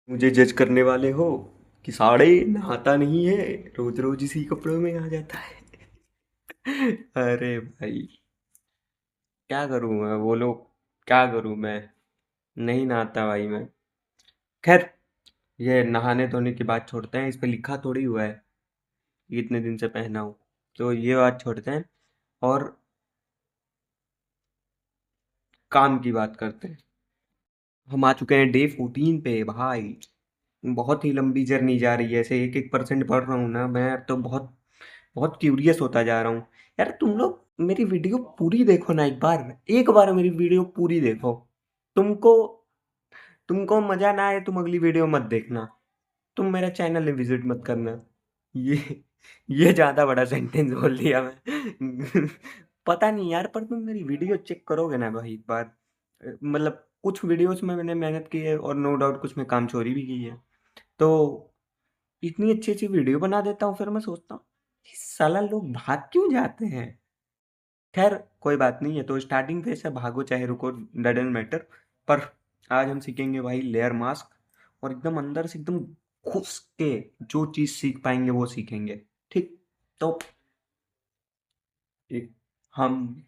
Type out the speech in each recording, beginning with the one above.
मुझे जज करने वाले हो कि साड़े नहाता नहीं है, रोज रोज इसी कपड़ों में आ जाता है। अरे भाई, क्या करूं मैं, बोलो। क्या करूं मैं। नहीं नहाता भाई मैं। खैर, ये नहाने धोने की बात छोड़ते हैं, इस पे लिखा थोड़ी हुआ है कि इतने दिन से पहना हूं। तो ये बात छोड़ते हैं और काम की बात करते हैं। हम आ चुके हैं डे 14 पे भाई। बहुत ही लंबी जर्नी जा रही है, ऐसे एक एक परसेंट बढ़ रहा हूँ ना मैं, अब तो बहुत बहुत क्यूरियस होता जा रहा हूँ। यार तुम लोग मेरी वीडियो पूरी देखो ना, एक बार मेरी वीडियो पूरी देखो। तुमको तुमको मजा ना आए, तुम अगली वीडियो मत देखना। तुम मेरा चैनल विजिट मत करना। ये ये ज्यादा बड़ा सेंटेंस बोल दिया मैं। पता नहीं यार, पर तुम मेरी वीडियो चेक करोगे ना भाई एक बार। मतलब कुछ वीडियोस में मैंने मेहनत की है और नो डाउट कुछ में काम चोरी भी की है। तो इतनी अच्छी अच्छी वीडियो बना देता हूँ, फिर मैं सोचता हूँ "ये साला लोग भाग क्यों जाते हैं"। खैर, कोई बात नहीं है, तो स्टार्टिंग फेज से भागो चाहे रुको, डजेंट मैटर। पर आज हम सीखेंगे भाई लेयर मास्क, और एकदम अंदर से एकदम घुस के जो चीज सीख पाएंगे वो सीखेंगे। ठीक। तो एक हम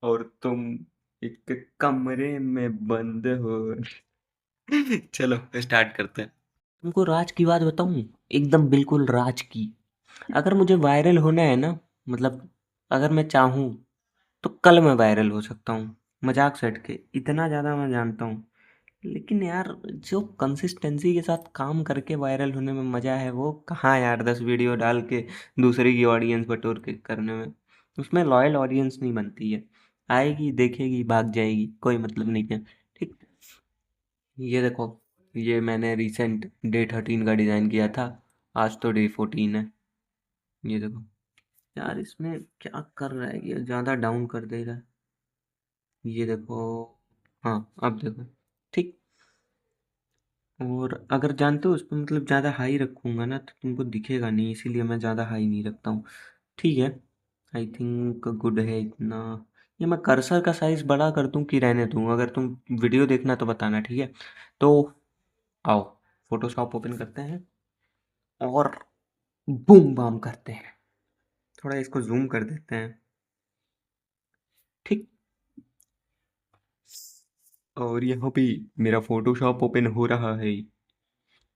और तुम एक कमरे में बंद हो। चलो स्टार्ट करते हैं। तुमको राज की बात बताऊं, एकदम बिल्कुल राज की। अगर मुझे वायरल होना है ना, मतलब अगर मैं चाहूँ तो कल मैं वायरल हो सकता हूँ। मजाक सेट के, इतना ज़्यादा मैं जानता हूँ। लेकिन यार, जो कंसिस्टेंसी के साथ काम करके वायरल होने में मज़ा है, वो कहाँ यार 10 वीडियो डाल के दूसरे की ऑडियंस बटोर के करने में। उसमें लॉयल ऑडियंस नहीं बनती है। आएगी, देखेगी, भाग जाएगी, कोई मतलब नहीं है। ठीक। ये देखो, ये मैंने रिसेंट डे 13 का डिज़ाइन किया था। आज तो डे 14 है। ये देखो। यार इसमें क्या कर रहा है, ये ज़्यादा डाउन कर दे रहा है। ये देखो। हाँ, अब देखो। ठीक। और अगर जानते हो उस पर मतलब ज़्यादा हाई रखूँगा ना तो तुमको दिखेगा नहीं, इसीलिए मैं ज़्यादा हाई नहीं रखता हूँ। ठीक है। आई थिंक गुड है इतना। ये मैं कर्सर का साइज़ बड़ा कर दूँ कि रहने दूँ, अगर तुम वीडियो देखना तो बताना, ठीक है। तो आओ, फोटोशॉप ओपन करते हैं और बूम बाम करते हैं। थोड़ा इसको जूम कर देते हैं। ठीक। और यहाँ पे मेरा फोटोशॉप ओपन हो रहा है।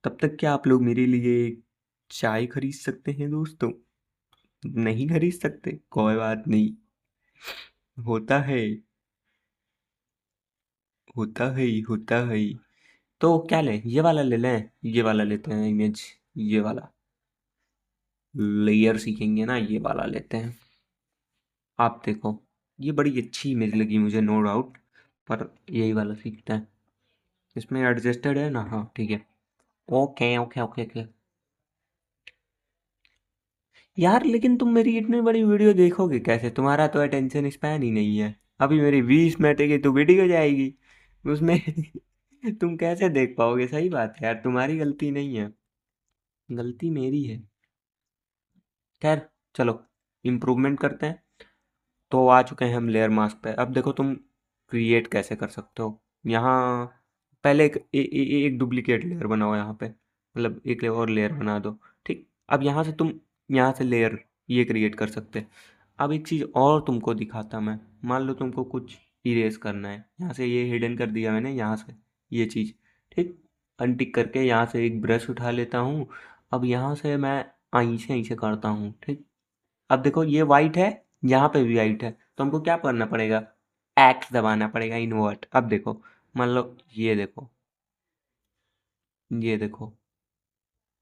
तब तक क्या आप लोग मेरे लिए चाय खरीद सकते हैं दोस्तों? नहीं खरीद सकते, कोई बात नहीं। होता है, होता है। तो क्या लें, ये वाला ले लें, ये वाला लेते हैं इमेज। ये वाला लेयर सीखेंगे ना, ये वाला लेते हैं। आप देखो, ये बड़ी अच्छी इमेज लगी मुझे, नो डाउट। पर यही वाला सीखते हैं। इसमें एडजस्टेड है ना, हाँ ठीक है। Okay okay okay okay. यार लेकिन तुम मेरी इतनी बड़ी वीडियो देखोगे कैसे? तुम्हारा तो अटेंशन स्पैन ही नहीं है। अभी मेरी 20 मिनट की तो वीडियो जाएगी उसमें। तुम कैसे देख पाओगे? सही बात है यार, तुम्हारी गलती नहीं है, गलती मेरी है। खैर, चलो इम्प्रूवमेंट करते हैं। तो आ चुके हैं हम लेयर मास्क पे। अब देखो तुम क्रिएट कैसे कर सकते हो। यहाँ पहले एक डुप्लीकेट लेयर बनाओ यहाँ पे, मतलब एक और लेयर बना दो। ठीक। अब यहाँ से तुम, यहाँ से लेयर ये क्रिएट कर सकते हैं। अब एक चीज़ और तुमको दिखाता मैं। मान लो तुमको कुछ इरेज करना है, यहाँ से ये हिडन कर दिया मैंने यहाँ से, ये चीज़। ठीक। अनटिक करके यहाँ से एक ब्रश उठा लेता हूँ। अब यहाँ से मैं ऐसे करता हूँ। ठीक। अब देखो ये वाइट है, यहाँ पे भी वाइट है, तो हमको क्या करना पड़ेगा? एक्स दबाना पड़ेगा, इन्वर्ट। अब देखो, मान लो ये देखो, ये देखो,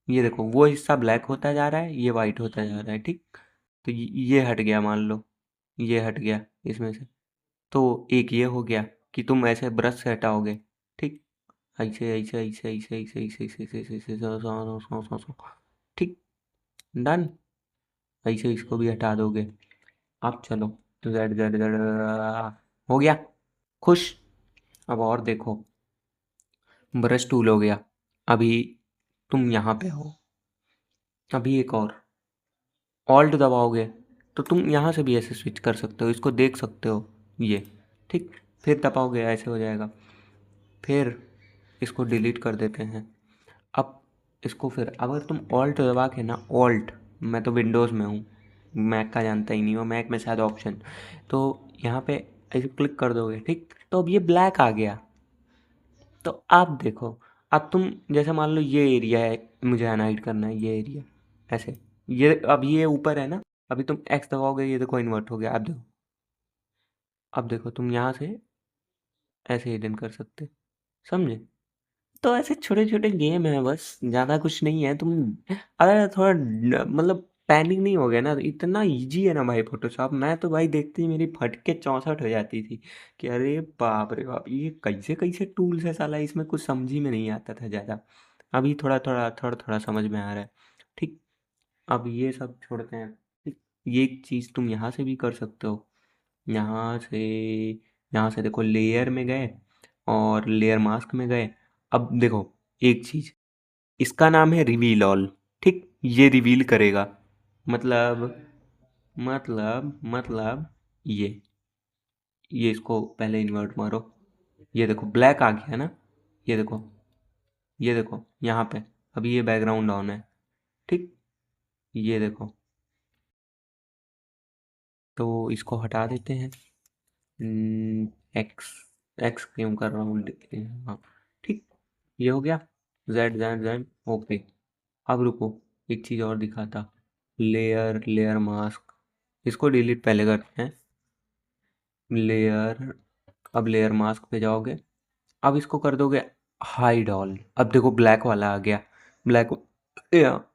ये देखो, वो हिस्सा ब्लैक होता जा रहा है, ये वाइट होता जा रहा है। ठीक। तो ये हट गया, मान लो ये हट गया इसमें से। तो एक ये हो गया कि तुम ऐसे ब्रश से हटाओगे। ठीक। ऐसे ऐसे ऐसे ऐसे ऐसे ऐसे ऐसे ऐसे ऐसे ऐसे ठीक। डन। ऐसे इसको भी हटा दोगे। अब चलो, तो जेड जेड जेड हो गया। खुश। अब और देखो, ब्रश टूल हो गया। अभी तुम यहाँ पे हो, अभी एक और ऑल्ट दबाओगे तो तुम यहाँ से भी ऐसे स्विच कर सकते हो, इसको देख सकते हो ये। ठीक। फिर दबाओगे ऐसे हो जाएगा। फिर इसको डिलीट कर देते हैं। अब इसको फिर अगर तुम ऑल्ट दबा के ना, ऑल्ट, मैं तो विंडोज़ में हूँ, मैक का जानता ही नहीं हूँ, मैक में शायद ऑप्शन, तो यहाँ पे ऐसे क्लिक कर दोगे, ठीक, तो अब ये ब्लैक आ गया। तो आप देखो, अब तुम जैसे मान लो ये एरिया है, मुझे अनहाइड करना है ये एरिया, ऐसे, ये अब ये ऊपर है ना, अभी तुम एक्स दबाओगे, ये देखो इन्वर्ट हो गया। अब देखो तुम यहाँ से ऐसे हिडन कर सकते, समझे? तो ऐसे छोटे छोटे गेम है, बस ज़्यादा कुछ नहीं है। तुम अगर थोड़ा मतलब पैनिक नहीं हो गया ना, तो इतना इजी है ना भाई फोटोशॉप। मैं तो भाई देखते ही मेरी फट के 64 हो जाती थी कि अरे बाप रे बाप, ये कैसे कैसे टूल्स है साला, इसमें कुछ समझ ही में नहीं आता था ज़्यादा। अभी थोड़ा थोड़ा समझ में आ रहा है, ठीक। अब ये सब छोड़ते हैं, ठीक। ये एक चीज़ तुम यहाँ से भी कर सकते हो, यहाँ से, यहाँ से देखो लेयर में गए और लेयर मास्क में गए। अब देखो एक चीज़, इसका नाम है रिवील ऑल, ठीक, ये रिवील करेगा, मतलब मतलब ये इसको पहले इन्वर्ट मारो, ये देखो ब्लैक आ गया ना, ये देखो, ये देखो यहाँ पे, अभी ये बैकग्राउंड ऑन है, ठीक, ये देखो। तो इसको हटा देते हैं, एक्स, एक्स क्यों कर रहा हूँ, हाँ, ठीक, ये हो गया, जेड जेड जेड, ओके। अब रुको, एक चीज़ और दिखाता, लेयर, लेयर मास्क, इसको डिलीट पहले करते हैं, लेयर, अब लेयर मास्क पे जाओगे, अब इसको कर दोगे हाइड ऑल। अब देखो ब्लैक वाला आ गया, ब्लैक,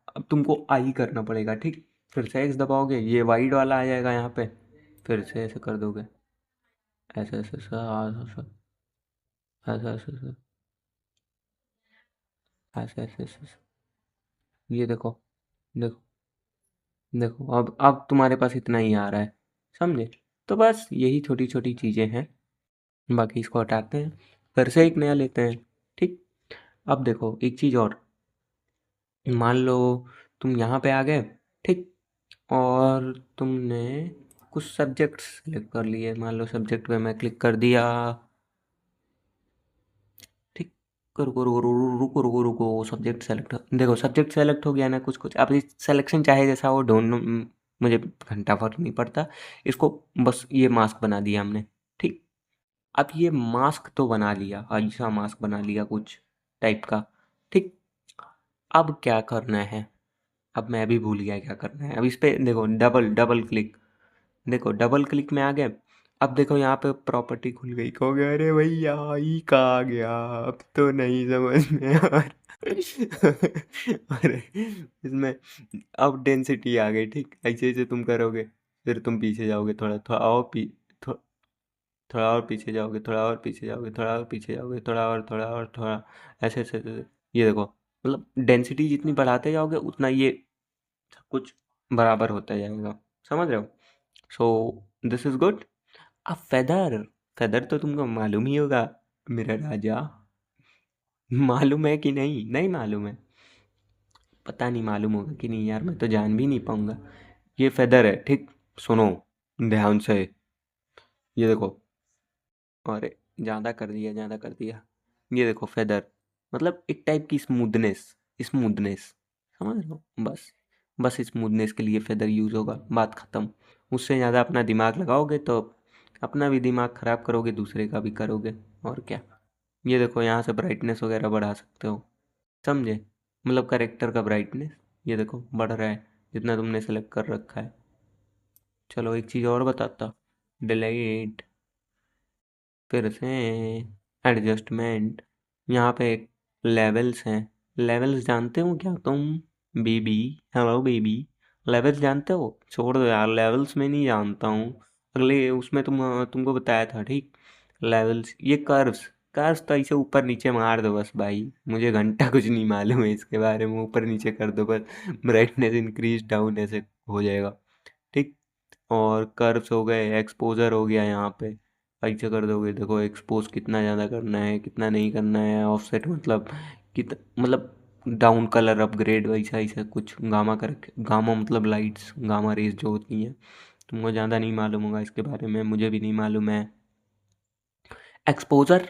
अब तुमको आई करना पड़ेगा, ठीक, फिर से एक्स दबाओगे, ये वाइड वाला आ जाएगा यहाँ पे, फिर से ऐसे कर दोगे, ऐसे ऐसे ऐसे ऐसे ऐसे ऐसे ऐसे ऐसे ऐसे ऐसे ऐसे। ये देखो, देखो, देखो, अब तुम्हारे पास इतना ही आ रहा है, समझे? तो बस यही छोटी छोटी चीज़ें हैं, बाकी इसको हटाते हैं, फिर से एक नया लेते हैं, ठीक। अब देखो एक चीज़ और, मान लो तुम यहाँ पे आ गए, ठीक, और तुमने कुछ सब्जेक्ट्स सेलेक्ट कर लिए, मान लो सब्जेक्ट पे मैं क्लिक कर दिया, ठीक, रुको रुको रुको रुको रुको रुको, सब्जेक्ट सेलेक्ट, देखो सब्जेक्ट सेलेक्ट हो गया ना, कुछ कुछ। अब इस सिलेक्शन चाहे जैसा हो, डोंट, मुझे घंटा फर्क नहीं पड़ता, इसको बस ये मास्क बना दिया हमने, ठीक। अब ये मास्क तो बना लिया, ऐसा मास्क बना लिया कुछ टाइप का, ठीक। अब क्या करना है, अब मैं भी भूल गया क्या करना है। अब इस पे देखो, डबल डबल क्लिक, देखो डबल क्लिक में आ गए। अब देखो यहाँ पे प्रॉपर्टी खुल गई, कहोगे अरे भैया ई का आ गया, अब तो नहीं समझ में आ रहा। अरे इसमें अब डेंसिटी आ गई, ठीक, ऐसे ऐसे तुम करोगे, फिर तुम पीछे जाओगे, थोड़ा थोड़ा और थो, थोड़ा और पीछे जाओगे, थोड़ा और पीछे जाओगे, थोड़ा और पीछे जाओगे, थोड़ा और थोड़ा, ऐसे ऐसे ऐसे। ये देखो, मतलब डेंसिटी जितनी बढ़ाते जाओगे उतना ये सब कुछ बराबर होता जाएगा, समझ रहे हो? So this is good. अब फेदर, फेदर तो तुमको मालूम ही होगा मेरा राजा। मालूम है कि नहीं? नहीं मालूम है? पता नहीं मालूम होगा कि नहीं यार, मैं तो जान भी नहीं पाऊंगा। ये फेदर है, ठीक, सुनो ध्यान से, ये देखो, अरे ज़्यादा कर दिया, ज़्यादा कर दिया। ये देखो फेदर, मतलब एक टाइप की स्मूथनेस, स्मूथनेस, समझ रहे हो? बस, बस स्मूथनेस के लिए फेदर यूज़ होगा, बात ख़त्म। उससे ज़्यादा अपना दिमाग लगाओगे तो अपना भी दिमाग ख़राब करोगे, दूसरे का भी करोगे, और क्या। ये देखो यहाँ से ब्राइटनेस वगैरह बढ़ा सकते हो, समझे? मतलब करेक्टर का ब्राइटनेस, ये देखो बढ़ रहा है जितना तुमने सेलेक्ट कर रखा है। चलो एक चीज़ और बताता, डिलीट, फिर से एडजस्टमेंट, यहाँ पे एक लेवल्स हैं, लेवल्स जानते हो क्या तुम? बेबी, हेलो बेबी, लेवल्स जानते हो? छोड़ दो यार, लेवल्स में नहीं जानता हूँ, अगले उसमें तुमको बताया था, ठीक। लेवल्स, ये कर्व्स, कर्व्स तो ऐसे ऊपर नीचे मार दो बस भाई, मुझे घंटा कुछ नहीं मालूम है इसके बारे में, ऊपर नीचे कर दो बस, ब्राइटनेस इंक्रीज डाउन ऐसे हो जाएगा, ठीक। और कर्व्स हो गए, एक्सपोजर हो गया, यहाँ पे ऐसे कर दोगे, देखो एक्सपोज कितना ज़्यादा करना है कितना नहीं करना है, ऑफसेट मतलब मतलब डाउन कलर अपग्रेड, वैसा ऐसा कुछ, गामा कर, गामा मतलब लाइट्स, गामा रेज जो होती हैं, तुमको ज़्यादा नहीं मालूम होगा इसके बारे में, मुझे भी नहीं मालूम है। एक्सपोजर,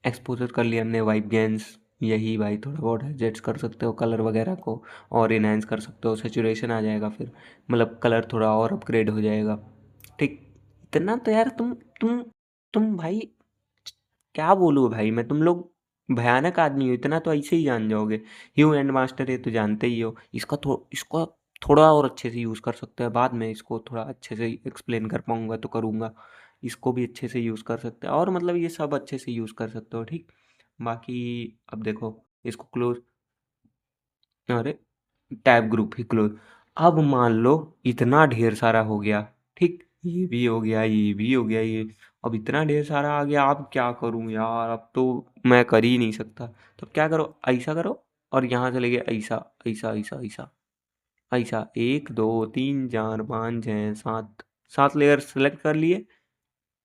एक्सपोजर कर लिया हमने, वाइब गेंस, यही भाई थोड़ा बहुत एडजस्ट कर सकते हो कलर वगैरह को, और इनहेंस कर सकते हो, सेचुरेशन आ जाएगा फिर, मतलब कलर थोड़ा और अपग्रेड हो जाएगा। ठीक। इतना तो यार तुम भाई, क्या बोलूँ भाई मैं, तुम लोग भयानक आदमी हो, इतना तो ऐसे ही जान जाओगे। ह्यू एंड मास्टर ये तो जानते ही हो, इसको थोड़ा और अच्छे से यूज़ कर सकते हैं, बाद में इसको थोड़ा अच्छे से एक्सप्लेन कर पाऊंगा तो करूँगा। इसको भी अच्छे से यूज़ कर सकते हैं, और मतलब ये सब अच्छे से यूज़ कर सकते हो। ठीक। बाकी अब देखो, इसको क्लोज, अरे टैब ग्रुप ही क्लोज। अब मान लो इतना ढेर सारा हो गया, ठीक, ये भी हो गया, ये भी हो गया, ये अब इतना ढेर सारा आ गया, अब क्या करूं यार, अब तो मैं कर ही नहीं सकता। तो क्या करो, ऐसा करो, और यहाँ से लेके ऐसा ऐसा ऐसा ऐसा ऐसा, 1 2 3 4 5 6 7, 7 लेयर सेलेक्ट कर लिए,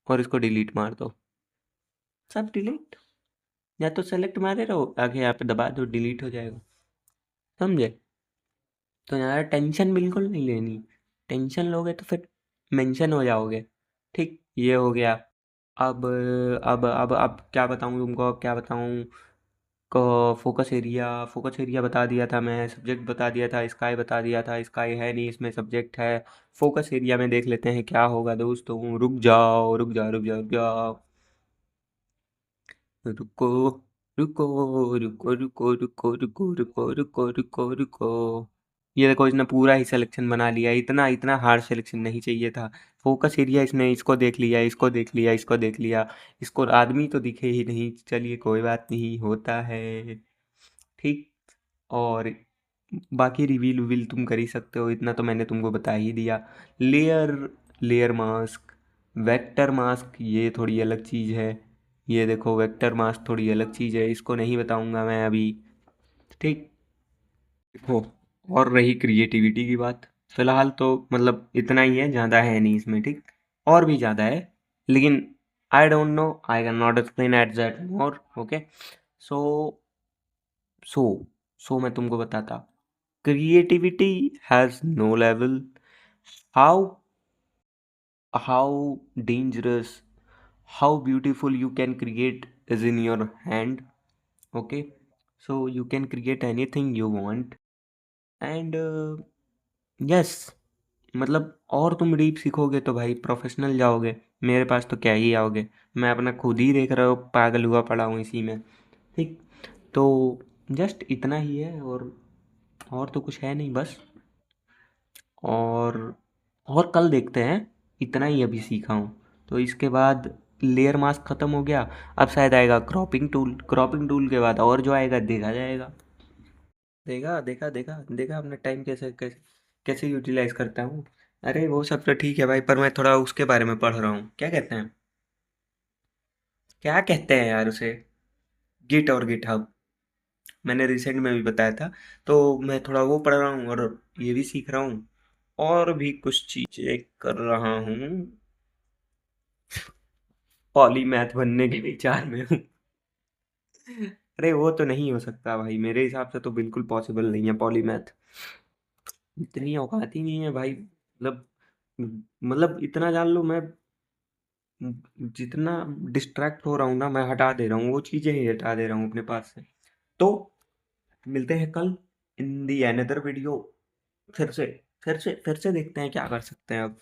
और इसको डिलीट मार दो। सब डिलीट, या तो सेलेक्ट मारे रहो, आगे यहाँ पे दबा दो, डिलीट हो जाएगा। समझे? तो ज़्यादा टेंशन बिल्कुल नहीं लेनी। टेंशन लोगे तो फिर मेंशन हो जाओगे। ठीक, ये हो गया। अब अब क्या बताऊँ तुमको, अब क्या बताऊँ? फोकस एरिया बता दिया था मैं, सब्जेक्ट बता दिया था, स्काई बता दिया था, स्काई है नहीं इसमें, सब्जेक्ट है। फोकस एरिया में देख लेते हैं क्या होगा दोस्तों, रुक जाओ रुक जाओ रुक जाओ रुक जाओ, रुको रुको रुको रुको रुको रुको रुको रुको रुको रुको। ये देखो, इसने पूरा ही सिलेक्शन बना लिया, इतना इतना हार्ड सिलेक्शन नहीं चाहिए था। फोकस एरिया इसने इसको देख लिया, इसको देख लिया, इसको देख लिया, इसको आदमी तो दिखे ही नहीं, चलिए कोई बात नहीं, होता है। ठीक। और बाकी रिवील विल तुम कर ही सकते हो, इतना तो मैंने तुमको बता ही दिया। Layer, layer mask, vector mask, ये थोड़ी अलग चीज़ है। ये देखो, वेक्टर मास्क थोड़ी अलग चीज़ है, इसको नहीं बताऊंगा मैं अभी। ठीक। हो, और रही क्रिएटिविटी की बात, फिलहाल तो मतलब इतना ही है, ज़्यादा है नहीं इसमें। ठीक। और भी ज़्यादा है, लेकिन I don't know, I can not explain at that more. Okay. So so so मैं तुमको बताता, creativity has no level. How how dangerous, how beautiful you can create is in your hand. Okay, so you can create anything you want, and yes, मतलब और तुम deep सीखोगे तो भाई professional जाओगे, मेरे पास तो क्या ही आओगे, मैं अपना खुद ही देख रहे हो, पागल हुआ पड़ा हूँ इसी में। ठीक। तो जस्ट इतना ही है, और तो कुछ है नहीं बस। और और कल देखते हैं, इतना ही अभी सीखा हूँ, तो इसके बाद लेयर मास्क ख़त्म हो गया। अब शायद आएगा क्रॉपिंग टूल, क्रॉपिंग टूल के बाद और जो आएगा देखा जाएगा। देखा देखा देखा देखा, अपना टाइम कैसे कैसे कैसे यूटिलाइज करता हूँ। अरे वो सब तो ठीक है भाई, पर मैं थोड़ा उसके बारे में पढ़ रहा हूँ, क्या कहते हैं, क्या कहते हैं यार उसे, गिट और गिट हब, मैंने रिसेंट में भी बताया था। तो मैं थोड़ा वो पढ़ रहा हूँ, और ये भी सीख रहा हूँ, और भी कुछ चीज़ें कर रहा हूँ, पॉलीमैथ बनने के विचार में हूँ। अरे वो तो नहीं हो सकता भाई, मेरे हिसाब से तो बिल्कुल पॉसिबल नहीं है पॉलीमैथ, इतनी औकात ही नहीं है भाई, मतलब इतना जान लो, मैं जितना डिस्ट्रैक्ट हो रहा हूँ ना, मैं हटा दे रहा हूँ, वो चीज़ें ही हटा दे रहा हूँ अपने पास से। तो मिलते हैं कल इन दी अनदर वीडियो, फिर से फिर से देखते हैं क्या कर सकते हैं अब।